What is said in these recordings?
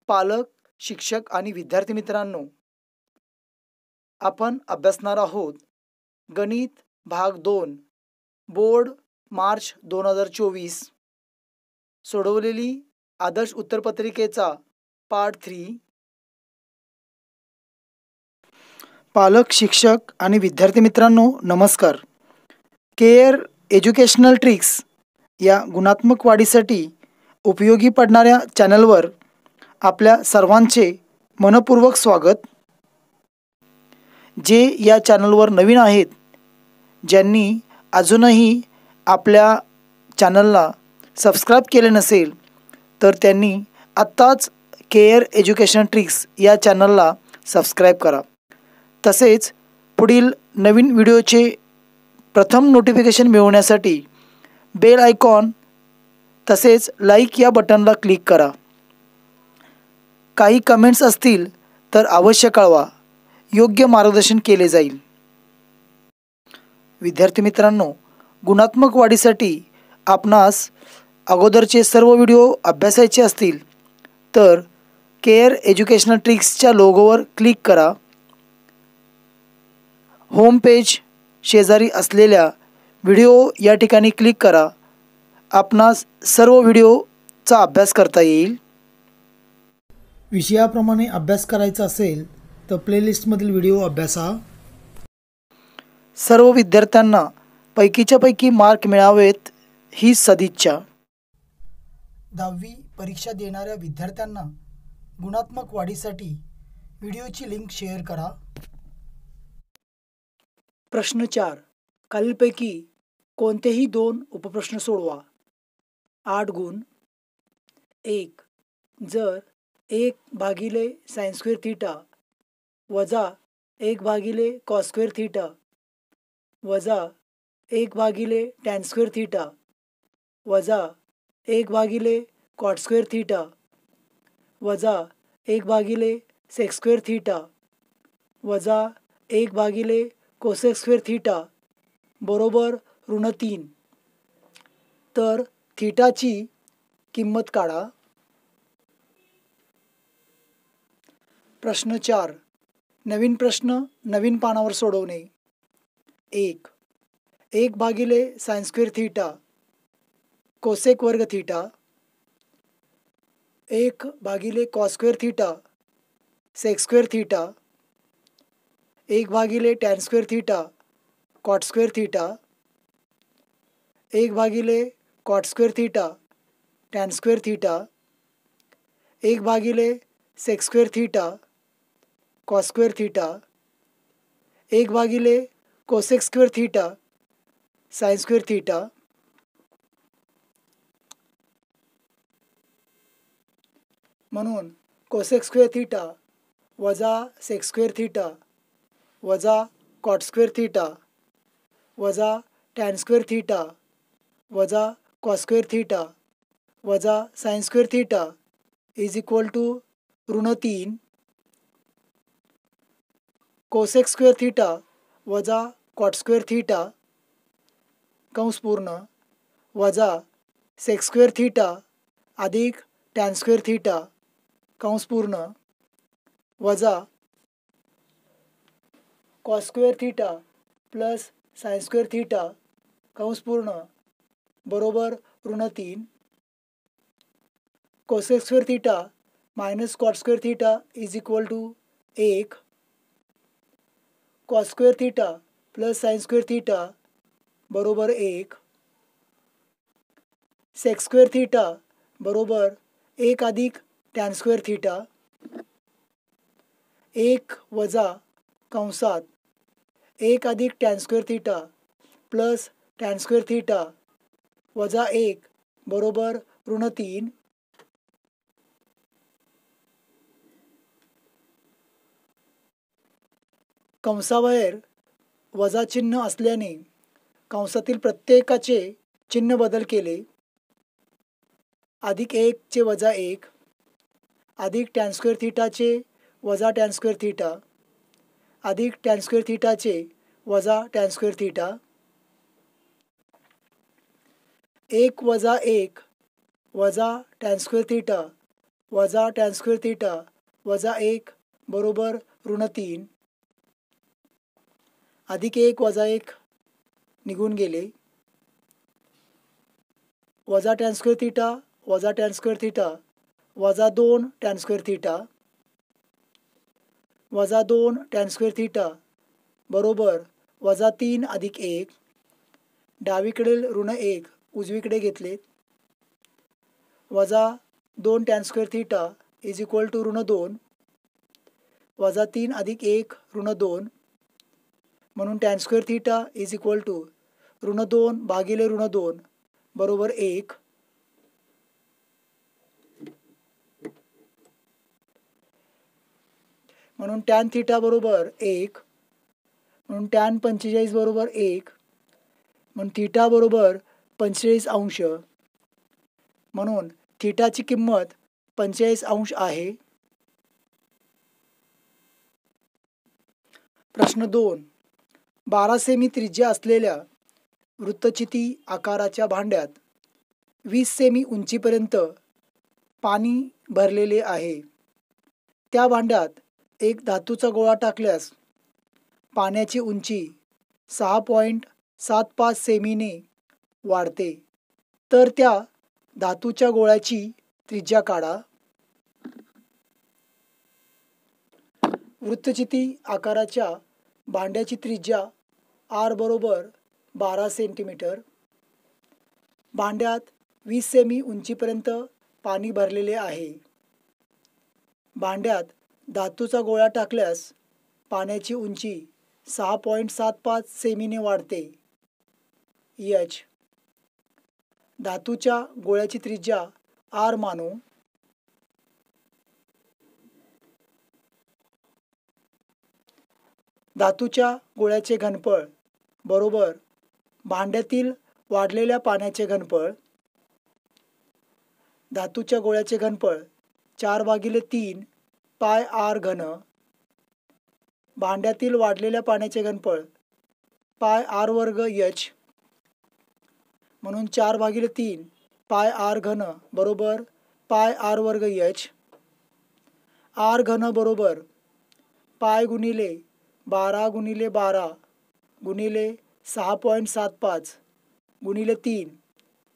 पालक, शिक्षक आणि विद्यार्थी मित्रांनो, आपण अभ्यासणार आहोत गणित भाग 2 बोर्ड मार्च 2024 सोडवलेली आदर्श उत्तरपत्रिकेचा पार्ट 3। पालक, शिक्षक आणि विद्यार्थी मित्रांनो नमस्कार। केअर एज्युकेशनल ट्रिक्स या गुणात्मक वाढीसाठी उपयोगी पडणाऱ्या चॅनलवर आपल्या सर्वांचे मनपूर्वक स्वागत। जे या चॅनलवर नवीन आहेत, ज्यांनी अजूनही आपल्या चॅनलला सबस्क्राईब केले नसेल, तर त्यांनी आत्ताच केअर एज्युकेशन ट्रिक्स या चॅनलला सबस्क्राईब करा। तसेच पुढील नवीन व्हिडिओचे प्रथम नोटिफिकेशन मिळवण्यासाठी बेल आयकॉन तसेच लाईक या बटनला क्लिक करा। काही कमेंट्स असतील तर अवश्य कळवा, योग्य मार्गदर्शन केले जाईल। विद्यार्थी मित्रांनो, गुणात्मक वाढीसाठी आपणास अगोदरचे सर्व व्हिडिओ अभ्यासायचे असतील तर केअर एज्युकेशनल ट्रिक्सच्या लोगोवर क्लिक करा। होम पेज शेजारी असलेल्या व्हिडिओ या ठिकाणी क्लिक करा। आपणास सर्व व्हिडिओचा अभ्यास करता येईल। विषयाप्रमाणे अभ्यास करायचा असेल तर प्लेलिस्टमधील व्हिडिओ अभ्यासा। सर्व विद्यार्थ्यांना पैकीच्या पैकी मार्क मिळावेत ही सदिच्छा। 10वी परीक्षा देणाऱ्या विद्यार्थ्यांना गुणात्मक वाढीसाठी व्हिडिओची लिंक शेअर करा। प्रश्न 4, खालीलपैकी कोणतेही 2 उपप्रश्न सोडवा। 8 गुण। 1, जर 1 भागिले साइन स्क्वेअर थीटा वजा 1 भागिले कॉस स्क्वेअर थीटा वजा 1 भागिले टॅन स्क्वेअर थीटा वजा 1 भागिले कॉट स्क्वेअर थीटा वजा 1 भागिले सेक स्क्वेअर थीटा वजा 1 भागिले कोसेक स्क्वेअर थीटा बरोबर ऋण 3, तर थीटाची किंमत काढा। प्रश्न 4, नवीन प्रश्न नवीन पानावर सोडवणे। 1 भागिले साइन स्क्वेअर थीटा कोसेक वर्ग थीटा 1 भागिले cos square theta sec square theta 1 भागिले tan square theta cot square theta 1 भागिले cot square theta tan square theta 1 भागिले sec square theta cos square theta 1 भागिले cosec square theta sine square theta. म्हणून cosec square theta वजा sec square theta वजा cot square theta वजा tan square theta वजा cos square theta वजा sine square theta is equal to ऋण 3। Cosec square theta वजा cot square theta कंस पूर्ण वजा सेक स्क्वेअर थीटा अधिक टॅन स्क्वेअर थीटा कंस पूर्ण वजा cos square theta plus sine square theta कंस पूर्ण बरोबर ऋण 3। Cosec square theta minus cot square theta is equal to 1। Cos square theta plus sine square theta बरोबर 1। सेक स्क्वेअर थीटा बरोबर 1 अधिक टॅन स्क्वेअर थीटा 1 वजा कंसात 1 अधिक tan square theta plus tan square theta वजा 1 बरोबर ऋण 3। कंसाबाहेर वजा चिन्ह असल्याने कंसातील प्रत्येकाचे चिन्ह बदल केले। अधिक 1 चे वजा 1 अधिक टॅन स्क्वेअर थीटाचे वजा टॅन स्क्वेअर थीटा अधिक टॅन स्क्वेअर थीटाचे वजा टॅन स्क्वेअर थीटा 1 वजा 1 वजा टॅन स्क्वेअर थीटा वजा टॅन स्क्वेअर थिटा वजा 1 बरोबर ऋण 3, अधिक 1 वजा 1 निघून गेले, वजा टॅन स्क्वेअर थिटा वजा टॅन स्क्वेअर थिटा वजा 2 टॅन स्क्वेअर थिटा वजा 2 टॅन स्क्वेअर थिटा बरोबर वजा 3 अधिक 1, डावीकडील ऋण 1 उजवीकडे घेतले, वजा 2 tan square theta is equal to ऋण 2 वजा 3 अधिक 1 ऋण 2, म्हणून tan square theta is equal to ऋण 2 भागिले ऋण 2 बरोबर 1. म्हणून टॅन थिटा बरोबर 1, म्हणून टॅन 45 बरोबर 1, म्हणून थिटा बरोबर 45 अंश, म्हणून थिटाची किंमत 45 अंश आहे. प्रश्न 2. 12 सेमी त्रिज्या असलेल्या वृत्तचिती आकाराच्या भांड्यात 20 सेमी उंचीपर्यंत पाणी भरलेले आहे. त्या भांड्यात एक धातूचा गोळा टाकल्यास पाण्याची उंची 6.75 सेमीने वाढते. तर त्या धातूच्या गोळ्याची त्रिज्या काढा. वृत्तचिती आकाराच्या भांड्याची त्रिज्या R बरोबर 12 सेंटीमीटर. भांड्यात 20 सेमी उंचीपर्यंत पाणी भरलेले आहे. भांड्यात धातूचा गोळा टाकल्यास पाण्याची उंची 6.75 सेमीने वाढते. H. धातूच्या गोळ्याची त्रिज्या R मानू. धातूच्या गोळ्याचे घनफळ बरोबर भांड्यातील वाढलेल्या पाण्याचे घनफळ. धातूच्या गोळ्याचे घनफळ 4/3 पाय R घन. भांड्यातील वाढलेल्या पाण्याचे घनफळ पाय R वर्ग H, म्हणून 4/3 पाय R घन बरोबर पाय R वर्ग H. R घन बरोबर पाय गुणिले 12 गुणिले 12 गुणिले 6.75 गुणिले 3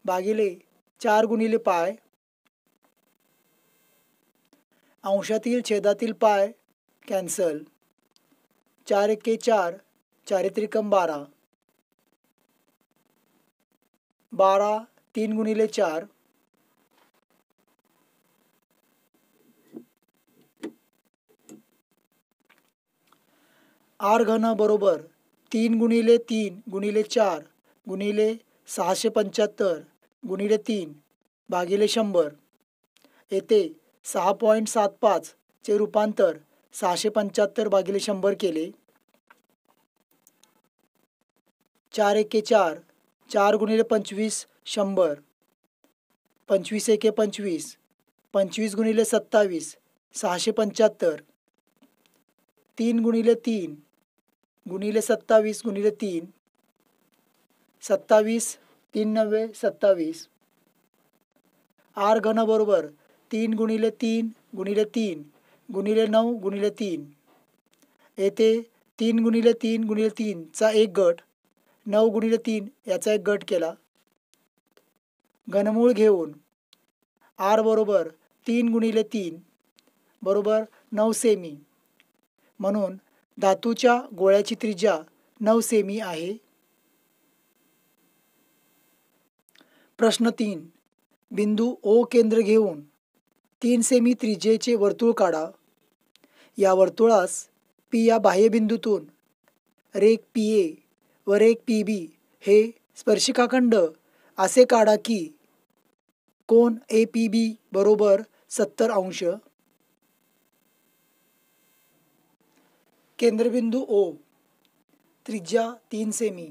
भागिले 4 गुणिले पाय. अंशातील छेदातील पाय कॅन्सल. 4 एके 4, 4 त्रिकम 12, 12 3 गुणिले 4, R घन बरोबर 3 गुणिले 3 गुणिले 4 गुणिले 675 गुणिले 3 भागिले 100. येथे 6.75 चे रूपांतर 675 भागिले 100 केले. 4 एके 4, 4 गुणिले 25 100, 25 एके 25, 25 गुणिले 27 675, 3 गुणिले 3 गुणिले 27 गुणिले 3, 27 3 9 27. R घन बरोबर 3 गुणिले 3 गुणिले 3 गुणिले 9 गुणिले 3. येथे 3 गुणिले 3 गुणिले 3 चा एक गट, 9 गुणिले 3 याचा एक गट केला. घनमूळ घेऊन R बरोबर 3 गुणिले 3 बरोबर 9 सेमी, म्हणून धातूच्या गोळ्याची त्रिज्या 9 सेमी आहे. प्रश्न 3. बिंदू O केंद्र घेऊन 3 सेमी त्रिज्येचे वर्तुळ काढा. या वर्तुळास P या बाह्यबिंदूतून रेघ PA व रेघ PB हे स्पर्शिकाखंड असे काढा की कोन APB बरोबर 70 अंश. केंद्रबिंदू O, त्रिज्या 3 सेमी.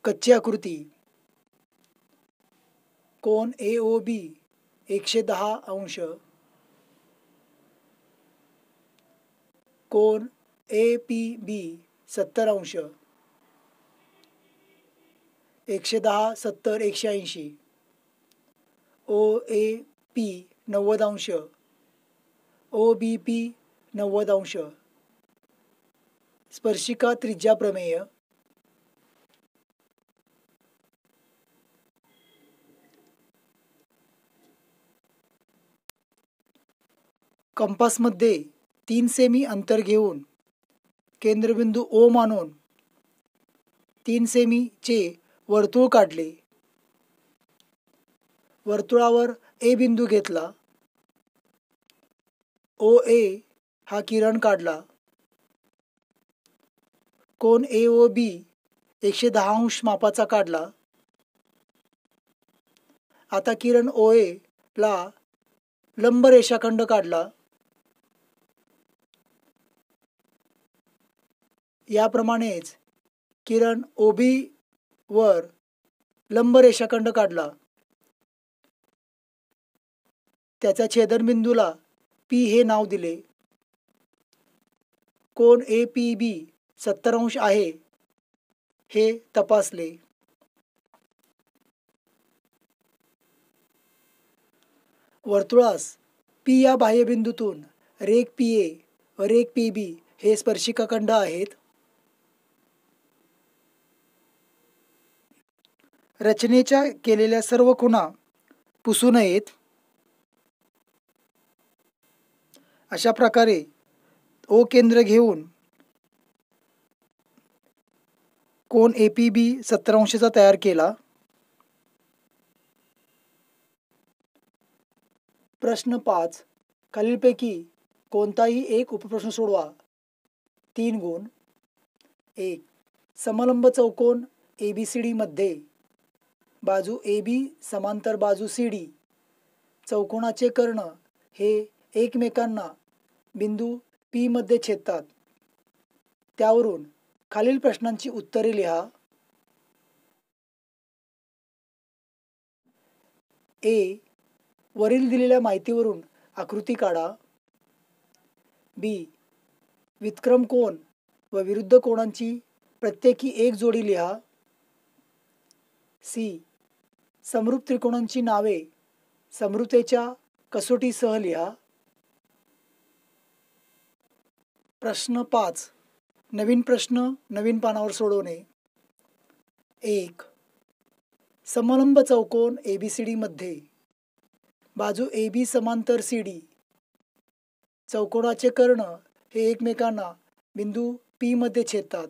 कच्ची आकृती. कोन AOB 110 अंश. कोन APB 70 अंश. 110 70 180. OAP 90 अंश, ओ बी पी 90 अंश. स्पर्शिका त्रिज्या प्रमेय. कंपासमध्ये 3 सेमी अंतर घेऊन केंद्रबिंदू ओ मानून 3 सेमीचे वर्तुळ काढले. वर्तुळावर ए बिंदू घेतला. ओ ए हा किरण काढला. कोन ए ओ बी 110 अंश मापाचा काढला. आता किरण ओ ए ला लंब रेषाखंड काढला. याप्रमाणेच किरण ओ बी वर लंब रेषाखंड काढला. त्याच्या छेदनबिंदूला पी हे नाव दिले. कोन ए पी बी 70 अंश आहे हे तपासले. वर्तुळास पी या बाह्यबिंदूतून रेघ पी ए व रेघ पी बी हे स्पर्शिकाखंड आहेत. रचनेच्या केलेल्या सर्व खुणा पुसू नयेत. अशा प्रकारे ओ केंद्र घेऊन कोन ए पी बी 70 अंशाचा तयार केला. प्रश्न 5. खालीलपैकी कोणताही एक उपप्रश्न सोडवा. 3 गुण. 1. समलंब चौकोन ABCD मध्ये बाजू AB समांतर बाजू CD चौकोनाचे कर्ण हे एकमेकांना बिंदू P मध्ये छेदतात. त्यावरून खालील प्रश्नांची उत्तरे लिहा. ए. वरील दिलेल्या माहितीवरून आकृती काढा. बी. व्युत्क्रम कोन व विरुद्ध कोनांची प्रत्येकी एक जोडी लिहा. सी. समरूप त्रिकोणांची नावे समरूपतेच्या कसोटीसह लिहा. प्रश्न 5. नवीन प्रश्न नवीन पानावर सोडवणे. 1. समलंब चौकोन ABCD मध्ये बाजू AB समांतर CD चौकोनाचे कर्ण हे एकमेकांना बिंदू P मध्ये छेदतात.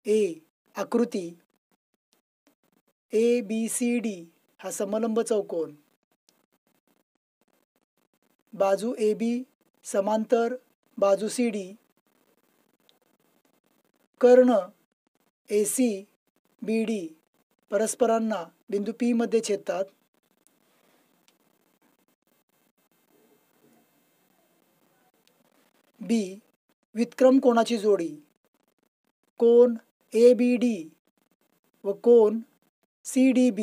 ए. आकृती. ABCD हा समलंब चौकोन. बाजू AB समांतर बाजू CD. कर्ण AC BD परस्परांना बिंदू P मध्ये छेदतात. बी. व्युत्क्रम कोनाची जोडी. कोन ABD व कोन CDB.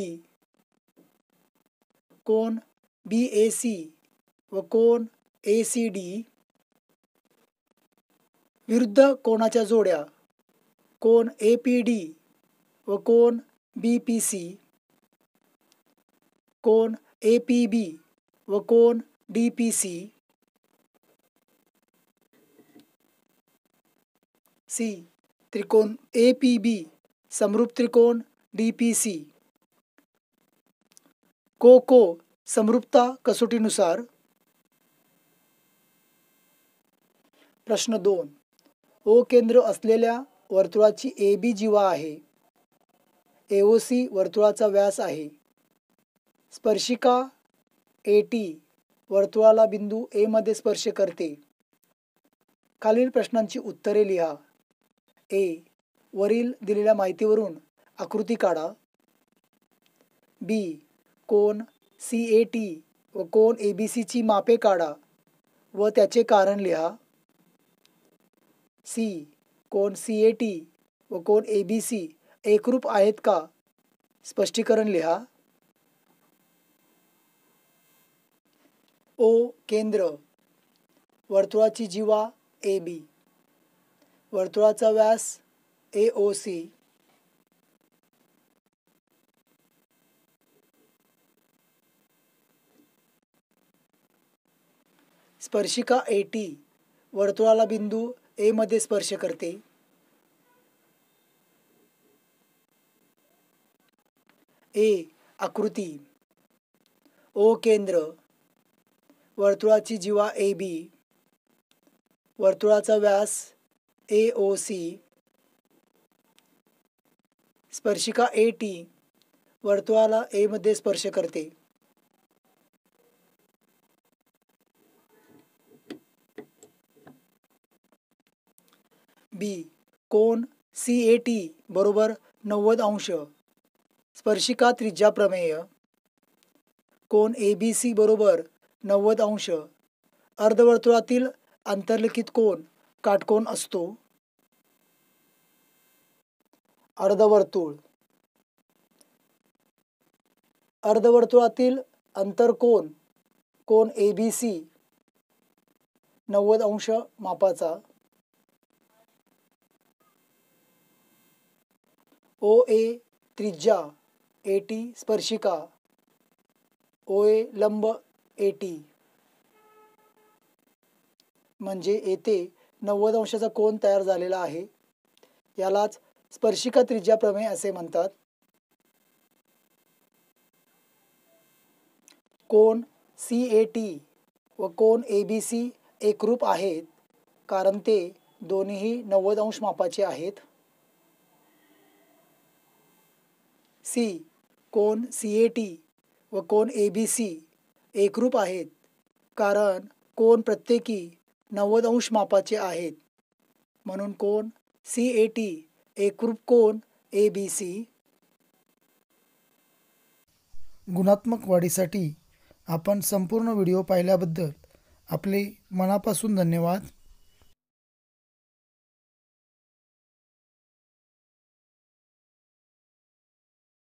कोन BAC व कोन ACD. विरुद्ध कोनाच्या जोड्या. कोन APD व कोन BPC. कोन APB व कोन DPC. सी. त्रिकोण APB समरूप त्रिकोण DPC. को समरूपता कसोटीनुसार. प्रश्न 2. ओ केंद्र असलेल्या वर्तुळाची AB जीवा आहे. AOC वर्तुळाचा व्यास आहे. स्पर्शिका AT वर्तुळाला बिंदू A मध्ये स्पर्श करते. खालील प्रश्नांची उत्तरे लिहा. ए. वरील दिलेल्या माहितीवरून आकृती काढा. बी. कोन CAT व कोन ABC ची मापे काढा व त्याचे कारण लिहा. सी. कोन CAT व कोन ABC एकरूप आहेत का स्पष्टीकरण लिहा. ओ केंद्र. वर्तुळाची जीवा AB. वर्तुळाचा व्यास AOC. स्पर्शिका AT वर्तुळाला बिंदू A मध्ये स्पर्श करते. A. आकृती. O केंद्र. वर्तुळाची जीवा AB. वर्तुळाचा व्यास AOC. स्पर्शिका AT वर्तुळाला A मध्ये स्पर्श करते. B. कोन CAT बरोबर 90 अंश. स्पर्शिका त्रिज्या प्रमेय. कोन ABC बरोबर 90 अंश. अर्धवर्तुळातील आंतरलिखित कोन काटकोन असतो. अर्धवर्तुळ. अर्धवर्तुळातील अंतरकोन कोन ABC 90 अंश मापाचा. OA त्रिज्या AT स्पर्शिका. OA लंब AT. म्हणजे येथे 90 अंशाचा कोन तयार झालेला आहे. यालाच स्पर्शिका त्रिज्या प्रमेय असे म्हणतात. कोन CAT व कोन ABC एकरूप आहेत कारण ते दोन्हीही 90 अंश मापाचे आहेत. C. कोन CAT व कोन ABC एकरूप आहेत कारण कोन प्रत्येकी 90 अंश मापाचे आहेत. म्हणून कोन CAT एकरूप कोन ABC. गुणात्मक वाढीसाठी आपण संपूर्ण व्हिडिओ पाहिल्याबद्दल आपले मनापासून धन्यवाद.